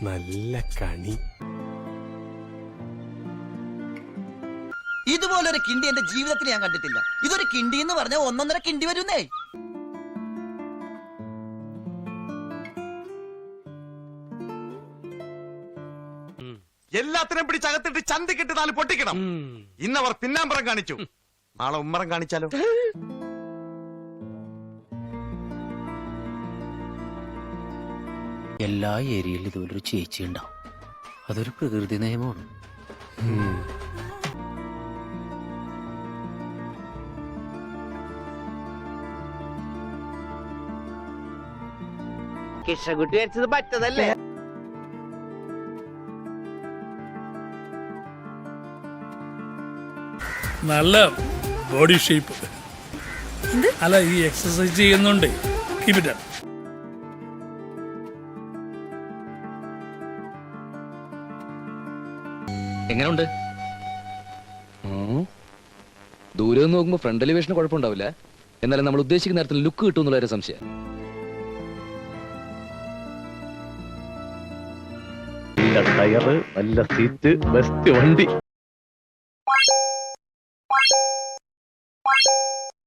നല്ല കണി. ഇതുപോലൊരു കിണ്ടി എന്റെ ജീവിതത്തിൽ ഞാൻ കണ്ടിട്ടില്ല. ഇതൊരു കിണ്ടി എന്ന് പറഞ്ഞ 1.5 കിണ്ടി വരുന്നേ. എല്ലാത്തിനും പിടിച്ചകത്തിട്ട് ചന്തിക്കിട്ട് 4 പൊട്ടിക്കണം. ഇന്നവർ പിന്നാമ്പറം കാണിച്ചു, നാളെ ഉമ്മറം കാണിച്ചാലോ? എല്ലാ ഏരിയയിലും ഇതുപോലൊരു ചേച്ചി ഉണ്ടാവും. അതൊരു പ്രകൃതി നിയമമാണ്. കൃഷ്ണകുട്ടി വരച്ചത് പറ്റതല്ലേ? നല്ല ബോഡി ഷേപ്പ്. അല്ല, ഈ എക്സസൈസ് ചെയ്യുന്നുണ്ട്. Keep it up. എങ്ങനെയുണ്ട്? ദൂരെ നിന്ന് നോക്കുമ്പോ ഫ്രണ്ട് എലിവേഷന് കുഴപ്പമുണ്ടാവില്ല. എന്നാലും നമ്മൾ ഉദ്ദേശിക്കുന്ന നേരത്തിൽ ലുക്ക് കിട്ടും എന്നുള്ള ഒരു സംശയം. നല്ല ടയറ്, നല്ല സീറ്റ്, ബെസ്റ്റ് വണ്ടി.